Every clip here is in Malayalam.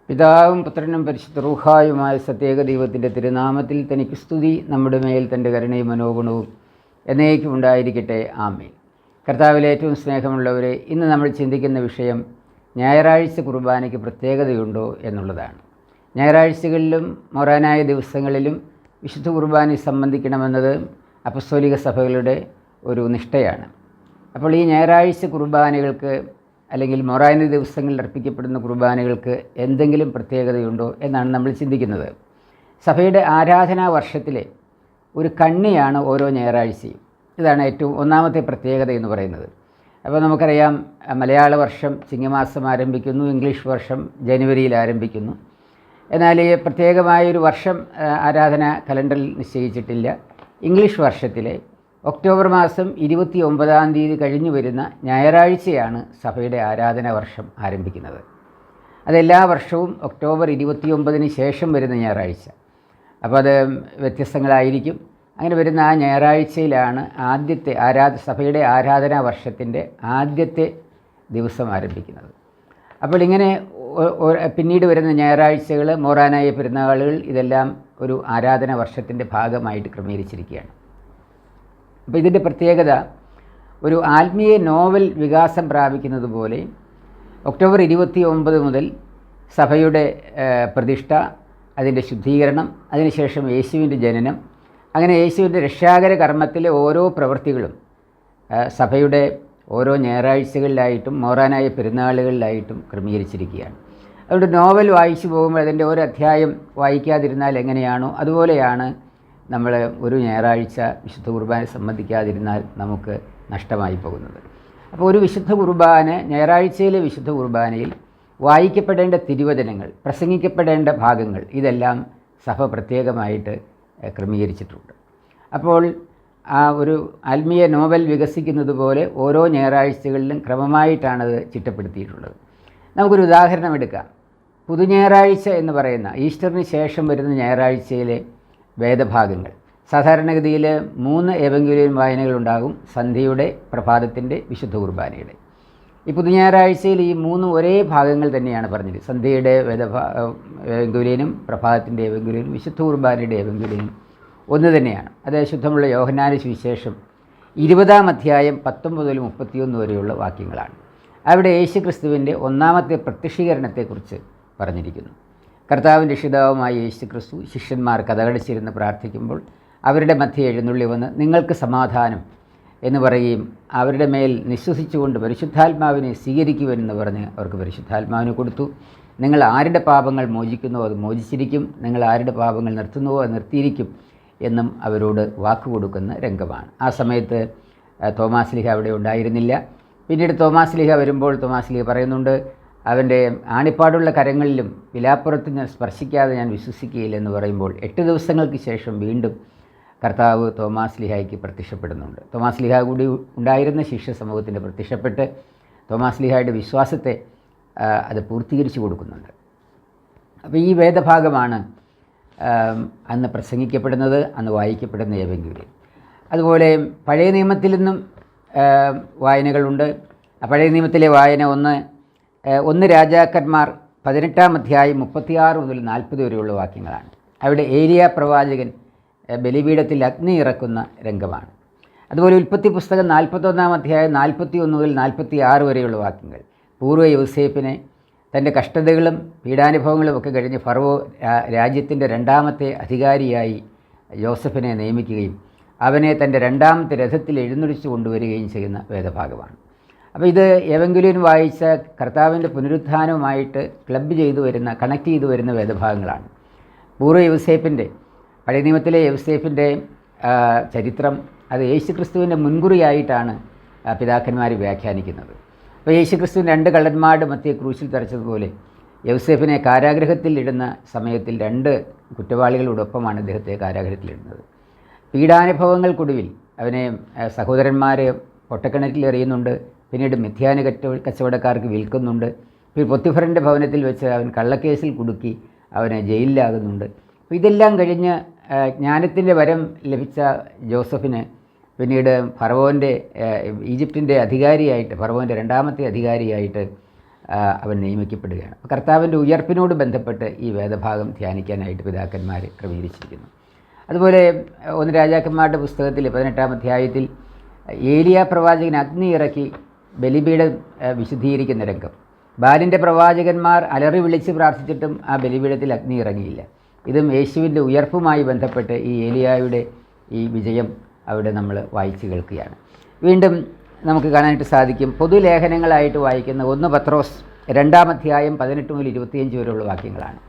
പിതാവും പുത്രനും പരിശുദ്ധ റൂഹായുമായ സത്യേക ദൈവത്തിൻ്റെ തിരുനാമത്തിൽ തനിക്ക് സ്തുതി, നമ്മുടെ മേൽ തൻ്റെ കരുണയും മനോഗുണവും എന്നേക്കും ഉണ്ടായിരിക്കട്ടെ. ആമേൻ. കർത്താവിൽ ഏറ്റവും സ്നേഹമുള്ളവരെ, ഇന്ന് നമ്മൾ ചിന്തിക്കുന്ന വിഷയം ഞായറാഴ്ച കുർബാനയ്ക്ക് പ്രത്യേകതയുണ്ടോ എന്നുള്ളതാണ്. ഞായറാഴ്ചകളിലും മൊറാനായ ദിവസങ്ങളിലും വിശുദ്ധ കുർബാനയെ സംബന്ധിക്കണമെന്നത് അപ്പസ്തോലിക സഭകളുടെ ഒരു നിഷ്ഠയാണ്. അപ്പോൾ ഈ ഞായറാഴ്ച കുർബാനകൾക്ക് അല്ലെങ്കിൽ മൊറാന ദിവസങ്ങളിൽ അർപ്പിക്കപ്പെടുന്ന കുർബാനകൾക്ക് എന്തെങ്കിലും പ്രത്യേകതയുണ്ടോ എന്നാണ് നമ്മൾ ചിന്തിക്കുന്നത്. സഭയുടെ ആരാധനാ വർഷത്തിലെ ഒരു കണ്ണിയാണ് ഓരോ ഞായറാഴ്ചയും. ഇതാണ് ഏറ്റവും ഒന്നാമത്തെ പ്രത്യേകത എന്ന് പറയുന്നത്. അപ്പോൾ നമുക്കറിയാം, മലയാള വർഷം ചിങ്ങമാസം ആരംഭിക്കുന്നു, ഇംഗ്ലീഷ് വർഷം ജനുവരിയിൽ ആരംഭിക്കുന്നു. എന്നാൽ ഈ പ്രത്യേകമായൊരു വർഷം ആരാധന കലണ്ടറിൽ നിശ്ചയിച്ചിട്ടില്ല. ഇംഗ്ലീഷ് വർഷത്തിലെ ഒക്ടോബർ മാസം 29-ാം തീയതി കഴിഞ്ഞു വരുന്ന ഞായറാഴ്ചയാണ് സഭയുടെ ആരാധനാ വർഷം ആരംഭിക്കുന്നത്. അതെല്ലാ വർഷവും ഒക്ടോബർ 29-ന് ശേഷം വരുന്ന ഞായറാഴ്ച. അപ്പോൾ അത് വ്യത്യസ്തങ്ങളായിരിക്കും. അങ്ങനെ വരുന്ന ആ ഞായറാഴ്ചയിലാണ് സഭയുടെ ആരാധനാ വർഷത്തിൻ്റെ ആദ്യത്തെ ദിവസം ആരംഭിക്കുന്നത്. അപ്പോൾ ഇങ്ങനെ പിന്നീട് വരുന്ന ഞായറാഴ്ചകൾ, മൊറാനായ പെരുന്നാളുകൾ, ഇതെല്ലാം ഒരു ആരാധനാ വർഷത്തിൻ്റെ ഭാഗമായിട്ട് ക്രമീകരിച്ചിരിക്കുകയാണ്. അപ്പോൾ ഇതിൻ്റെ പ്രത്യേകത, ഒരു ആത്മീയ നോവൽ വികാസം പ്രാപിക്കുന്നത് പോലെ ഒക്ടോബർ 29 മുതൽ സഭയുടെ പ്രതിഷ്ഠ, അതിൻ്റെ ശുദ്ധീകരണം, അതിനുശേഷം യേശുവിൻ്റെ ജനനം, അങ്ങനെ യേശുവിൻ്റെ രക്ഷാകര കർമ്മത്തിലെ ഓരോ പ്രവൃത്തികളും സഭയുടെ ഓരോ ഞായറാഴ്ചകളിലായിട്ടും മൊറാനായ പെരുന്നാളുകളിലായിട്ടും ക്രമീകരിച്ചിരിക്കുകയാണ്. അതുകൊണ്ട് നോവൽ വായിച്ചു പോകുമ്പോൾ അതിൻ്റെ ഓരോ അധ്യായം വായിക്കാതിരുന്നാൽ എങ്ങനെയാണോ അതുപോലെയാണ് നമ്മൾ ഒരു ഞായറാഴ്ച വിശുദ്ധ കുർബാന സംബന്ധിക്കാതിരുന്നാൽ നമുക്ക് നഷ്ടമായി പോകുന്നത്. അപ്പോൾ ഒരു വിശുദ്ധ കുർബാന, ഞായറാഴ്ചയിലെ വിശുദ്ധ കുർബാനയിൽ വായിക്കപ്പെടേണ്ട തിരുവചനങ്ങൾ, പ്രസംഗിക്കപ്പെടേണ്ട ഭാഗങ്ങൾ, ഇതെല്ലാം സഭ പ്രത്യേകമായിട്ട് ക്രമീകരിച്ചിട്ടുണ്ട്. അപ്പോൾ ആ ഒരു ആത്മീയ നോവൽ വികസിക്കുന്നത് പോലെ ഓരോ ഞായറാഴ്ചകളിലും ക്രമമായിട്ടാണത് ചിട്ടപ്പെടുത്തിയിട്ടുള്ളത്. നമുക്കൊരു ഉദാഹരണം എടുക്കാം. പുതുഞായറാഴ്ച എന്ന് പറയുന്ന ഈസ്റ്ററിന് ശേഷം വരുന്ന ഞായറാഴ്ചയിലെ വേദഭാഗങ്ങൾ, സാധാരണഗതിയിൽ 3 എവങ്കേലിയൻ വായനകളുണ്ടാകും: സന്ധ്യയുടെ, പ്രഭാതത്തിൻ്റെ, വിശുദ്ധ കുർബാനയുടെ. ഈ പുതുഞായറാഴ്ചയിൽ ഈ 3 ഒരേ ഭാഗങ്ങൾ തന്നെയാണ് പറഞ്ഞത്. സന്ധ്യയുടെ എവങ്കേലിയനും പ്രഭാതത്തിൻ്റെ എവങ്കേലിയനും വിശുദ്ധ കുർബാനയുടെ എവങ്കേലിയനും ഒന്ന് തന്നെയാണ്. അത് ശുദ്ധമുള്ള യോഹന്നാന്റെ സുവിശേഷം 20-ാം അധ്യായം 19 മുതൽ 31 വരെയുള്ള വാക്യങ്ങളാണ്. അവിടെ യേശുക്രിസ്തുവിൻ്റെ ഒന്നാമത്തെ പ്രത്യക്ഷീകരണത്തെക്കുറിച്ച് പറഞ്ഞിരിക്കുന്നു. കർത്താവിൻ്റെ രക്ഷിതാവുമായ യേശുക്രിസ്തു ശിഷ്യന്മാർ കതകടച്ചിരുന്ന് പ്രാർത്ഥിക്കുമ്പോൾ അവരുടെ മധ്യേ എഴുന്നള്ളി വന്ന് നിങ്ങൾക്ക് സമാധാനം എന്ന് പറയുകയും അവരുടെ മേൽ നിശ്വസിച്ചുകൊണ്ട് പരിശുദ്ധാത്മാവിനെ സ്വീകരിക്കുമെന്ന് പറഞ്ഞ് അവർക്ക് പരിശുദ്ധാത്മാവിനെ കൊടുത്തു. നിങ്ങൾ ആരുടെ പാപങ്ങൾ മോചിക്കുന്നുവോ അത് മോചിച്ചിരിക്കും, നിങ്ങൾ ആരുടെ പാപങ്ങൾ നിർത്തുന്നുവോ അത് നിർത്തിയിരിക്കും എന്നും അവരോട് വാക്കുകൊടുക്കുന്ന രംഗമാണ്. ആ സമയത്ത് തോമാസ് ലീഹ അവിടെ ഉണ്ടായിരുന്നില്ല. പിന്നീട് തോമാസ് ലീഹ വരുമ്പോൾ തോമാസ് ലീഹ പറയുന്നുണ്ട്, അവൻ്റെ ആണിപ്പാടുള്ള കരങ്ങളിലും വിലാപ്പുറത്ത് ഞാൻ സ്പർശിക്കാതെ ഞാൻ വിശ്വസിക്കുകയില്ലെന്ന് പറയുമ്പോൾ 8 ദിവസങ്ങൾക്ക് ശേഷം വീണ്ടും കർത്താവ് തോമാസ് ലീഹായ്ക്ക് പ്രത്യക്ഷപ്പെടുന്നുണ്ട്. തോമാസ് ലീഹ കൂടി ഉണ്ടായിരുന്ന ശിഷ്യ സമൂഹത്തിൻ്റെ പ്രത്യക്ഷപ്പെട്ട് തോമാസ് ലീഹായുടെ വിശ്വാസത്തെ അത് പൂർത്തീകരിച്ചു കൊടുക്കുന്നുണ്ട്. അപ്പോൾ ഈ വേദഭാഗമാണ് അന്ന് പ്രസംഗിക്കപ്പെടുന്നത്, അന്ന് വായിക്കപ്പെടുന്ന എവങ്കേലിയൻ. അതുപോലെ പഴയ നിയമത്തിൽ നിന്നും വായനകളുണ്ട്. പഴയ നിയമത്തിലെ വായന ഒന്ന് രാജാക്കന്മാർ 18-ാം അധ്യായം 36 മുതൽ 40 വരെയുള്ള വാക്യങ്ങളാണ്. അവിടെ ഏലിയ പ്രവാചകൻ ബലിപീഠത്തിൽ അഗ്നി ഇറക്കുന്ന രംഗമാണ്. അതുപോലെ ഉൽപ്പത്തി പുസ്തകം 41-ാം അധ്യായം 41 മുതൽ 46 വരെയുള്ള വാക്യങ്ങൾ പൂർവ്വ യോസേഫിനെ തൻ്റെ കഷ്ടതകളും പീഡാനുഭവങ്ങളും ഒക്കെ കഴിഞ്ഞ് ഫറവോ രാജ്യത്തിൻ്റെ 2ാമത്തെ അധികാരിയായി യോസഫിനെ നിയമിക്കുകയും അവനെ തൻ്റെ 2ാമത്തെ രഥത്തിൽ എഴുന്നള്ളിച്ചു കൊണ്ടുവരികയും ചെയ്യുന്ന വേദഭാഗമാണ്. അപ്പോൾ ഇത് എവങ്കേലിയൻ വായിച്ച കർത്താവിൻ്റെ പുനരുത്ഥാനവുമായിട്ട് കണക്ട് ചെയ്തു വരുന്ന വേദഭാഗങ്ങളാണ്. പൂർവ്വ യൗസേപ്പിൻ്റെ, പഴയ നിയമത്തിലെ യൗസേപ്പിൻ്റെ ചരിത്രം അത് യേശുക്രിസ്തുവിൻ്റെ മുൻകുറിയായിട്ടാണ് പിതാക്കന്മാർ വ്യാഖ്യാനിക്കുന്നത്. അപ്പോൾ യേശുക്രിസ്തുവിന് 2 കള്ളന്മാരുടെ മധ്യേ ക്രൂശിൽ തറച്ചതുപോലെ യൗസേപ്പിനെ കാരാഗ്രഹത്തിൽ ഇടുന്ന സമയത്തിൽ 2 കുറ്റവാളികളോടൊപ്പമാണ് അദ്ദേഹത്തെ കാരാഗ്രഹത്തിലിടുന്നത്. പീഡാനുഭവങ്ങൾക്കൊടുവിൽ അവനെ സഹോദരന്മാർ പൊട്ടക്കിണറ്റിൽ എറിയുന്നുണ്ട്. പിന്നീട് മിഥ്യാന കച്ചവടക്കാർക്ക് വിൽക്കുന്നുണ്ട്. പിന്നെ പൊത്തിഫറിൻ്റെ ഭവനത്തിൽ വെച്ച് അവൻ കള്ളക്കേസിൽ കുടുക്കി അവനെ ജയിലിലാകുന്നുണ്ട്. അപ്പോൾ ഇതെല്ലാം കഴിഞ്ഞ് ജ്ഞാനത്തിൻ്റെ വരം ലഭിച്ച ജോസഫിന് പിന്നീട് ഈജിപ്തിൻ്റെ അധികാരിയായിട്ട്, ഫറവോൻ്റെ 2ാമത്തെ അധികാരിയായിട്ട് അവൻ നിയമിക്കപ്പെടുകയാണ്. അപ്പോൾ കർത്താവിൻ്റെ ഉയർപ്പിനോട് ബന്ധപ്പെട്ട് ഈ വേദഭാഗം ധ്യാനിക്കാനായിട്ട് പിതാക്കന്മാർ ക്രമീകരിച്ചിരിക്കുന്നു. അതുപോലെ 1 രാജാക്കന്മാരുടെ പുസ്തകത്തിൽ 18-ാം അധ്യായത്തിൽ ഏലിയ പ്രവാചകൻ അഗ്നി ഇറക്കി ബലിപീഠം വിശുദ്ധീകരിക്കുന്ന രംഗം. ബാലിൻ്റെ പ്രവാചകന്മാർ അലറി വിളിച്ച് പ്രാർത്ഥിച്ചിട്ടും ആ ബലിപീഠത്തിൽ അഗ്നി ഇറങ്ങിയില്ല. ഇതും യേശുവിൻ്റെ ഉയർപ്പുമായി ബന്ധപ്പെട്ട് ഈ ഏലിയായുടെ ഈ വിജയം അവിടെ നമ്മൾ വായിച്ച് കേൾക്കുകയാണ്. വീണ്ടും നമുക്ക് കാണാനായിട്ട് സാധിക്കും, പൊതുലേഖനങ്ങളായിട്ട് വായിക്കുന്ന 1 പത്രോസ് 2-ാം അധ്യായം 18 മുതൽ 25 വരെയുള്ള വാക്യങ്ങളാണ്.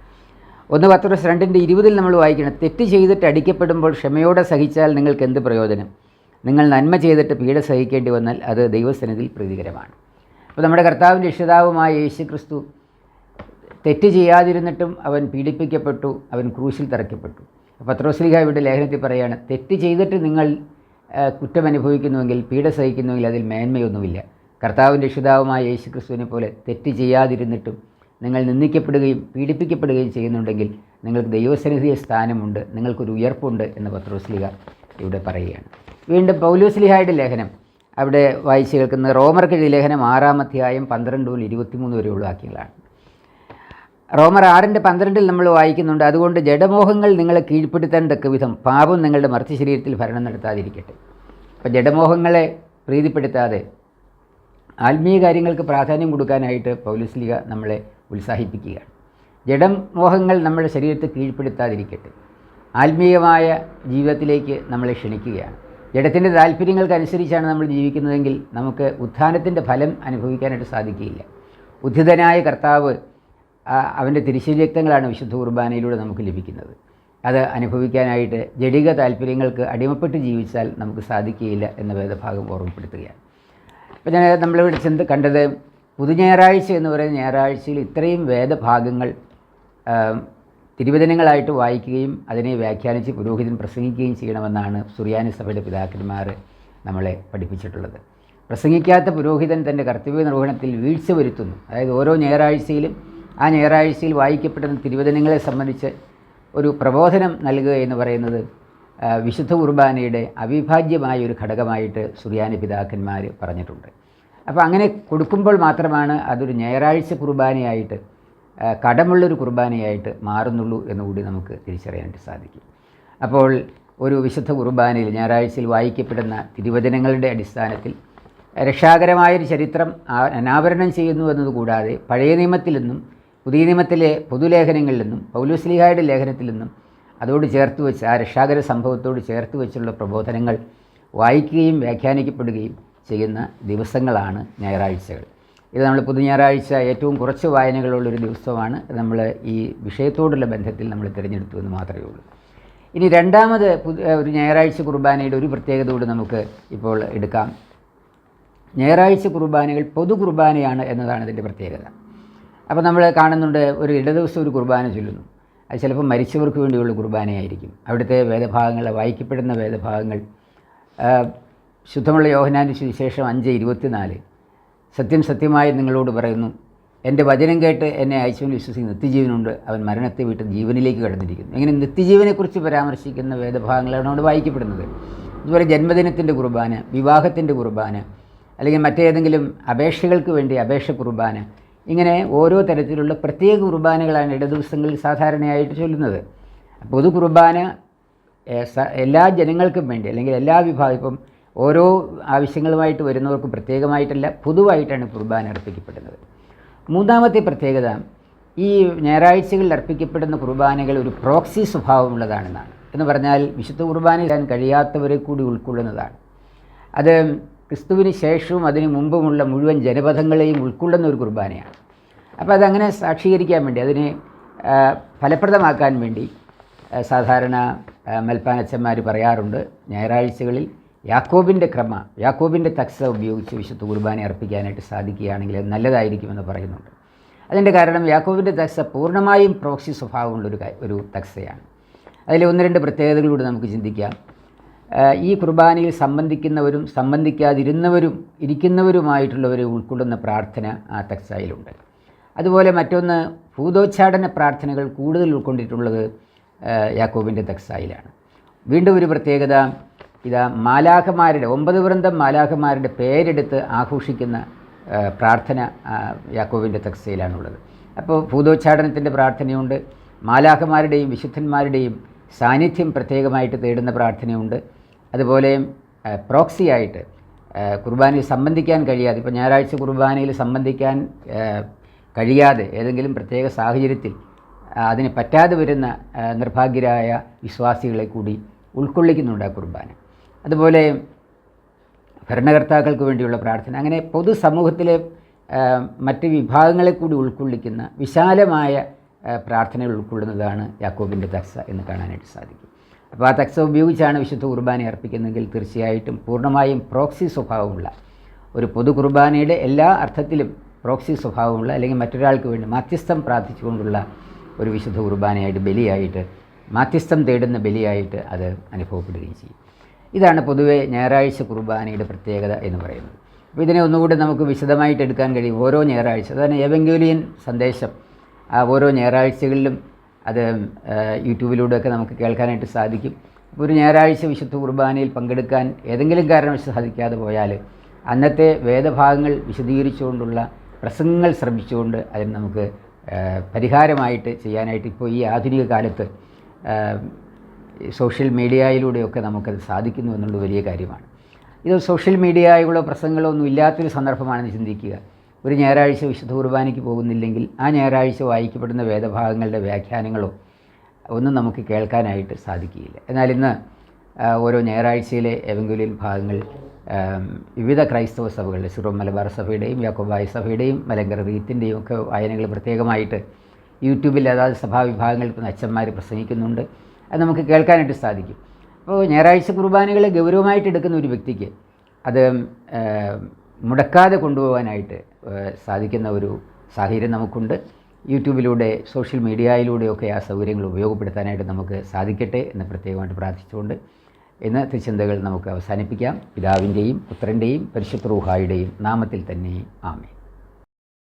1 പത്രോസ് 2:20 നമ്മൾ വായിക്കണം, തെറ്റ് ചെയ്തിട്ട് അടിക്കപ്പെടുമ്പോൾ ക്ഷമയോടെ സഹിച്ചാൽ നിങ്ങൾക്ക് എന്ത് പ്രയോജനം? നിങ്ങൾ നന്മ ചെയ്തിട്ട് പീഡ സഹിക്കേണ്ടി വന്നാൽ അത് ദൈവസന്നിധിയിൽ പ്രീതികരമാണ്. അപ്പോൾ നമ്മുടെ കർത്താവിൻ്റെ രക്ഷിതാവുമായ യേശു ക്രിസ്തു തെറ്റ് ചെയ്യാതിരുന്നിട്ടും അവൻ പീഡിപ്പിക്കപ്പെട്ടു, അവൻ ക്രൂശിൽ തറയ്ക്കപ്പെട്ടു. പത്രോസ്ലീഹ ഇവിടെ ലേഖനത്തിൽ പറയുകയാണ്, തെറ്റ് ചെയ്തിട്ട് നിങ്ങൾ കുറ്റമനുഭവിക്കുന്നുവെങ്കിൽ, പീഡ സഹിക്കുന്നുവെങ്കിൽ അതിൽ മേന്മയൊന്നുമില്ല. കർത്താവിൻ്റെ രക്ഷിതാവുമായ യേശു ക്രിസ്തുവിനെ പോലെ തെറ്റ് ചെയ്യാതിരുന്നിട്ടും നിങ്ങൾ നിന്ദിക്കപ്പെടുകയും പീഡിപ്പിക്കപ്പെടുകയും ചെയ്യുന്നുണ്ടെങ്കിൽ നിങ്ങൾക്ക് ദൈവസന്നിധിയിൽ സ്ഥാനമുണ്ട്, നിങ്ങൾക്കൊരു ഉയർപ്പുണ്ട് എന്ന് പത്രോസ്ലീഹ ഇവിടെ പറയുകയാണ്. വീണ്ടും പൗലോസ്ലീഹായുടെ ലേഖനം അവിടെ വായിച്ച് കേൾക്കുന്നത് റോമർക്കെഴുതിയ ലേഖനം 6-ാം അധ്യായം 12 മുതൽ 23 വരെയുള്ള വാക്യങ്ങളാണ്. റോമർ 6:12 നമ്മൾ വായിക്കുന്നുണ്ട്, അതുകൊണ്ട് ജഡമോഹങ്ങൾ നിങ്ങളെ കീഴ്പ്പെടുത്താൻ തക്ക വിധം പാപം നിങ്ങളുടെ മർത്തി ശരീരത്തിൽ ഭരണം നടത്താതിരിക്കട്ടെ. അപ്പോൾ ജഡമോഹങ്ങളെ പ്രീതിപ്പെടുത്താതെ ആത്മീയ കാര്യങ്ങൾക്ക് പ്രാധാന്യം കൊടുക്കാനായിട്ട് പൗലോസ്ലീഹ നമ്മളെ ഉത്സാഹിപ്പിക്കുകയാണ്. ജഡമോഹങ്ങൾ നമ്മുടെ ശരീരത്തെ കീഴ്പ്പെടുത്താതിരിക്കട്ടെ, ആത്മീയമായ ജീവിതത്തിലേക്ക് നമ്മളെ ക്ഷണിക്കുകയാണ്. ജഡത്തിൻ്റെ താല്പര്യങ്ങൾക്കനുസരിച്ചാണ് നമ്മൾ ജീവിക്കുന്നതെങ്കിൽ നമുക്ക് ഉത്ഥാനത്തിൻ്റെ ഫലം അനുഭവിക്കാനായിട്ട് സാധിക്കുകയില്ല. ഉദ്ധിതനായ കർത്താവ് അവൻ്റെ തിരുശരീരക്തങ്ങളാണ് വിശുദ്ധ കുർബാനയിലൂടെ നമുക്ക് ലഭിക്കുന്നത്. അത് അനുഭവിക്കാനായിട്ട് ജഡിക താല്പര്യങ്ങൾക്ക് അടിമപ്പെട്ട് ജീവിച്ചാൽ നമുക്ക് സാധിക്കുകയില്ല എന്ന വേദഭാഗം ഓർമ്മപ്പെടുത്തുകയാണ്. അപ്പോൾ നമ്മളിവിടെ കണ്ടത് പുതുഞായറാഴ്ച എന്ന് പറയുന്ന ഞായറാഴ്ചയിൽ ഇത്രയും വേദഭാഗങ്ങൾ തിരുവചനങ്ങളായിട്ട് വായിക്കുകയും അതിനെ വ്യാഖ്യാനിച്ച് പുരോഹിതൻ പ്രസംഗിക്കുകയും ചെയ്യണമെന്നാണ് സുറിയാനി സഭയുടെ പിതാക്കന്മാർ നമ്മളെ പഠിപ്പിച്ചിട്ടുള്ളത്. പ്രസംഗിക്കാത്ത പുരോഹിതൻ തൻ്റെ കർത്തവ്യ നിർവഹണത്തിൽ വീഴ്ച വരുത്തുന്നു. അതായത് ഓരോ ഞായറാഴ്ചയിലും ആ ഞായറാഴ്ചയിൽ വായിക്കപ്പെടുന്ന തിരുവചനങ്ങളെ സംബന്ധിച്ച് ഒരു പ്രബോധനം നൽകുക എന്ന് പറയുന്നത് വിശുദ്ധ കുർബാനയുടെ അവിഭാജ്യമായ ഒരു ഘടകമായിട്ട് സുറിയാനി പിതാക്കന്മാർ പറഞ്ഞിട്ടുണ്ട്. അപ്പോൾ അങ്ങനെ കൊടുക്കുമ്പോൾ മാത്രമാണ് അതൊരു ഞായറാഴ്ച കുർബാനയായിട്ട്, കടമുള്ളൊരു കുർബാനയായിട്ട് മാറുന്നുള്ളൂ എന്നുകൂടി നമുക്ക് തിരിച്ചറിയാനായിട്ട് സാധിക്കും. അപ്പോൾ ഒരു വിശുദ്ധ കുർബാനയിൽ ഞായറാഴ്ചയിൽ വായിക്കപ്പെടുന്ന തിരുവചനങ്ങളുടെ അടിസ്ഥാനത്തിൽ രക്ഷാകരമായൊരു ചരിത്രം അനാവരണം ചെയ്യുന്നു എന്നതുകൂടാതെ പഴയ നിയമത്തിൽ നിന്നും പുതിയ നിയമത്തിലെ പൊതുലേഖനങ്ങളിൽ നിന്നും പൗലോസ്ലീഹായുടെ ലേഖനത്തിൽ നിന്നും അതോട് ചേർത്ത് വെച്ച് ആ രക്ഷാകര സംഭവത്തോട് ചേർത്ത് വെച്ചുള്ള പ്രബോധനങ്ങൾ വായിക്കുകയും വ്യാഖ്യാനിക്കപ്പെടുകയും ചെയ്യുന്ന ദിവസങ്ങളാണ് ഞായറാഴ്ചകൾ. ഇത് നമ്മൾ പുതുഞായറാഴ്ച ഏറ്റവും കുറച്ച് വായനകളുള്ളൊരു ദിവസമാണ്. നമ്മൾ ഈ വിഷയത്തോടുള്ള ബന്ധത്തിൽ നമ്മൾ തിരഞ്ഞെടുത്തു എന്ന് മാത്രമേ ഉള്ളൂ. ഇനി രണ്ടാമത് ഒരു ഞായറാഴ്ച കുർബാനയുടെ ഒരു പ്രത്യേകത കൂടി നമുക്ക് ഇപ്പോൾ എടുക്കാം. ഞായറാഴ്ച കുർബാനകൾ പൊതു കുർബാനയാണ് എന്നതാണ് ഇതിൻ്റെ പ്രത്യേകത. അപ്പോൾ നമ്മൾ കാണുന്നുണ്ട്, ഒരു ഇടദിവസം ഒരു കുർബാന ചൊല്ലുന്നു. അത് ചിലപ്പോൾ മരിച്ചവർക്ക് വേണ്ടിയുള്ള കുർബാനയായിരിക്കും. അവിടുത്തെ വേദഭാഗങ്ങൾ, വായിക്കപ്പെടുന്ന വേദഭാഗങ്ങൾ ശുദ്ധമുള്ള യോഹന്നാൻ്റെ സുവിശേഷം 5:24, സത്യം സത്യമായി നിങ്ങളോട് പറയുന്നു, എൻ്റെ വചനം കേട്ട് എന്നെ അയച്ചവൻ വിശ്വസിക്കുന്ന നിത്യജീവനുണ്ട്, അവൻ മരണത്തെ വിട്ട് ജീവനിലേക്ക് കടന്നിരിക്കുന്നു. ഇങ്ങനെ നിത്യജീവനെക്കുറിച്ച് പരാമർശിക്കുന്ന വേദഭാഗങ്ങളാണ് അവിടെ വായിക്കപ്പെടുന്നത്. അതുപോലെ ജന്മദിനത്തിൻ്റെ കുർബാന, വിവാഹത്തിൻ്റെ കുർബാന, അല്ലെങ്കിൽ മറ്റേതെങ്കിലും അപേക്ഷകൾക്ക് വേണ്ടി അപേക്ഷ കുർബാന, ഇങ്ങനെ ഓരോ തരത്തിലുള്ള പ്രത്യേക കുർബാനകളാണ് ഇടദിവസങ്ങളിൽ സാധാരണയായിട്ട് ചൊല്ലുന്നത്. പൊതു കുർബാന എല്ലാ ജനങ്ങൾക്കും വേണ്ടി, അല്ലെങ്കിൽ എല്ലാ വിഭാഗം, ഇപ്പം ഓരോ ആവശ്യങ്ങളുമായിട്ട് വരുന്നവർക്ക് പ്രത്യേകമായിട്ടല്ല, പൊതുവായിട്ടാണ് കുർബാന അർപ്പിക്കപ്പെടുന്നത്. മൂന്നാമത്തെ പ്രത്യേകത, ഈ ഞായറാഴ്ചകളിൽ അർപ്പിക്കപ്പെടുന്ന കുർബാനകൾ ഒരു പ്രോക്സി സ്വഭാവമുള്ളതാണെന്നാണ്. എന്ന് പറഞ്ഞാൽ വിശുദ്ധ കുർബാന ഇടാൻ കഴിയാത്തവരെ കൂടി ഉൾക്കൊള്ളുന്നതാണ്. അത് ക്രിസ്തുവിന് ശേഷവും അതിനു മുമ്പുമുള്ള മുഴുവൻ ജനപദങ്ങളെയും ഉൾക്കൊള്ളുന്ന ഒരു കുർബാനയാണ്. അപ്പോൾ അതങ്ങനെ സാക്ഷീകരിക്കാൻ വേണ്ടി, അതിനെ ഫലപ്രദമാക്കാൻ വേണ്ടി സാധാരണ മൽപ്പാനച്ചന്മാർ പറയാറുണ്ട്, ഞായറാഴ്ചകളിൽ യാക്കോബിൻ്റെ തക്സ ഉപയോഗിച്ച് വിശുദ്ധ കുർബാന അർപ്പിക്കാനായിട്ട് സാധിക്കുകയാണെങ്കിൽ അത് നല്ലതായിരിക്കുമെന്ന് പറയുന്നുണ്ട്. അതിൻ്റെ കാരണം യാക്കോബിൻ്റെ തക്സ പൂർണ്ണമായും പ്രോക്സി സ്വഭാവമുള്ളൊരു ഒരു തക്സയാണ്. അതിൽ 1-2 പ്രത്യേകതകളൂടെ നമുക്ക് ചിന്തിക്കാം. ഈ കുർബാനയിൽ സംബന്ധിക്കുന്നവരും ഇരിക്കുന്നവരുമായിട്ടുള്ളവരെ ഉൾക്കൊള്ളുന്ന പ്രാർത്ഥന ആ തക്സായിലുണ്ട്. അതുപോലെ മറ്റൊന്ന്, ഭൂതോച്ചാടന പ്രാർത്ഥനകൾ കൂടുതൽ ഉൾക്കൊണ്ടിട്ടുള്ളത് യാക്കോബിൻ്റെ തക്സായിലാണ്. വീണ്ടും ഒരു പ്രത്യേകത, ഇതാ മാലാഖമാരുടെ 9 വൃന്ദം മാലാഖമാരുടെ പേരെടുത്ത് ആഘോഷിക്കുന്ന പ്രാർത്ഥന യാക്കോബിൻ്റെ തക്സയിലാണുള്ളത്. അപ്പോൾ ഭൂതോച്ചാടനത്തിൻ്റെ പ്രാർത്ഥനയുണ്ട്, മാലാഖമാരുടെയും വിശുദ്ധന്മാരുടെയും സാന്നിധ്യം പ്രത്യേകമായിട്ട് തേടുന്ന പ്രാർത്ഥനയുണ്ട്. അതുപോലെ പ്രോക്സിയായിട്ട് കുർബാനയിൽ സംബന്ധിക്കാൻ കഴിയാതെ, ഇപ്പോൾ ഞായറാഴ്ച കുർബാനയിൽ സംബന്ധിക്കാൻ കഴിയാതെ ഏതെങ്കിലും പ്രത്യേക സാഹചര്യത്തിൽ അതിന് പറ്റാതെ വരുന്ന നിർഭാഗ്യരായ വിശ്വാസികളെ കൂടി ഉൾക്കൊള്ളിക്കുന്നുണ്ട് ആ കുർബാന. അതുപോലെ ഭരണകർത്താക്കൾക്ക് വേണ്ടിയുള്ള പ്രാർത്ഥന, അങ്ങനെ പൊതുസമൂഹത്തിലെ മറ്റ് വിഭാഗങ്ങളെ കൂടി ഉൾക്കൊള്ളിക്കുന്ന വിശാലമായ പ്രാർത്ഥനകൾ ഉൾക്കൊള്ളുന്നതാണ് യാക്കോബിൻ്റെ തക്സ എന്ന് കാണാനായിട്ട് സാധിക്കും. അപ്പോൾ ആ തക്സ ഉപയോഗിച്ചാണ് വിശുദ്ധ കുർബാന അർപ്പിക്കുന്നതെങ്കിൽ തീർച്ചയായിട്ടും പൂർണ്ണമായും പ്രോക്സി സ്വഭാവമുള്ള ഒരു പൊതു കുർബാനയുടെ എല്ലാ അർത്ഥത്തിലും പ്രോക്സി സ്വഭാവമുള്ള, അല്ലെങ്കിൽ മറ്റൊരാൾക്ക് വേണ്ടി മാധ്യസ്ഥം പ്രാർത്ഥിച്ചുകൊണ്ടുള്ള ഒരു വിശുദ്ധ കുർബാനയായിട്ട്, ബലിയായിട്ട്, മാധ്യസ്ഥം തേടുന്ന ബലിയായിട്ട് അത് അനുഭവപ്പെടുകയും ചെയ്യും. ഇതാണ് പൊതുവേ ഞായറാഴ്ച കുർബാനയുടെ പ്രത്യേകത എന്ന് പറയുന്നത്. അപ്പോൾ ഇതിനെ ഒന്നുകൂടി നമുക്ക് വിശദമായിട്ട് എടുക്കാൻ കഴിയും. ഓരോ ഞായറാഴ്ച, അതാണ് എവങ്കേലിയൻ സന്ദേശം, ആ ഓരോ ഞായറാഴ്ചകളിലും അത് യൂട്യൂബിലൂടെയൊക്കെ നമുക്ക് കേൾക്കാനായിട്ട് സാധിക്കും. ഒരു ഞായറാഴ്ച വിശുദ്ധ കുർബാനയിൽ പങ്കെടുക്കാൻ ഏതെങ്കിലും കാരണവശാൽ സാധിക്കാതെ പോയാൽ അന്നത്തെ വേദഭാഗങ്ങൾ വിശദീകരിച്ചുകൊണ്ടുള്ള പ്രസംഗങ്ങൾ ശ്രമിച്ചുകൊണ്ട് അതിന് നമുക്ക് പരിഹാരമായിട്ട് ചെയ്യാനായിട്ട് ഇപ്പോൾ ഈ ആധുനിക കാലത്ത് സോഷ്യൽ മീഡിയയിലൂടെയൊക്കെ നമുക്കത് സാധിക്കുന്നു എന്നുള്ളത് വലിയ കാര്യമാണ്. ഇത് സോഷ്യൽ മീഡിയകളോ പ്രസംഗങ്ങളോ ഒന്നും ഇല്ലാത്തൊരു സന്ദർഭമാണെന്ന് ചിന്തിക്കുക. ഒരു ഞായറാഴ്ച വിശുദ്ധ കുർബാനയ്ക്ക് പോകുന്നില്ലെങ്കിൽ ആ ഞായറാഴ്ച വായിക്കപ്പെടുന്ന വേദഭാഗങ്ങളുടെ വ്യാഖ്യാനങ്ങളോ ഒന്നും നമുക്ക് കേൾക്കാനായിട്ട് സാധിക്കുകയില്ല. എന്നാൽ ഇന്ന് ഓരോ ഞായറാഴ്ചയിലെ എവങ്കേലിയൻ ഭാഗങ്ങൾ വിവിധ ക്രൈസ്തവ സഭകളുടെ, സിറോ മലബാർ സഭയുടെയും യാക്കോബായ സഭയുടെയും മലങ്കര റീത്തിൻ്റെയും ഒക്കെ വായനകൾ പ്രത്യേകമായിട്ട് യൂട്യൂബിൽ അതാത് സഭാവിഭാഗങ്ങളിൽ ഇപ്പോൾ അച്ഛന്മാർ പ്രസംഗിക്കുന്നുണ്ട്. അത് നമുക്ക് കേൾക്കാനായിട്ട് സാധിക്കും. അപ്പോൾ ഞായറാഴ്ച കുർബാനകളെ ഗൗരവമായിട്ട് എടുക്കുന്ന ഒരു വ്യക്തിക്ക് അത് മുടക്കാതെ കൊണ്ടുപോകാനായിട്ട് സാധിക്കുന്ന ഒരു സാഹചര്യം നമുക്കുണ്ട്. യൂട്യൂബിലൂടെ സോഷ്യൽ മീഡിയയിലൂടെയൊക്കെ ആ സൗകര്യങ്ങൾ ഉപയോഗപ്പെടുത്താനായിട്ട് നമുക്ക് സാധിക്കട്ടെ എന്ന് പ്രത്യേകമായിട്ട് പ്രാർത്ഥിച്ചുകൊണ്ട് ഇന്നത്തെ ചിന്തകൾ നമുക്ക് അവസാനിപ്പിക്കാം. പിതാവിൻ്റെയും പുത്രൻ്റെയും പരിശുദ്ധ റൂഹായുടെയും നാമത്തിൽ തന്നെ ആമേൻ.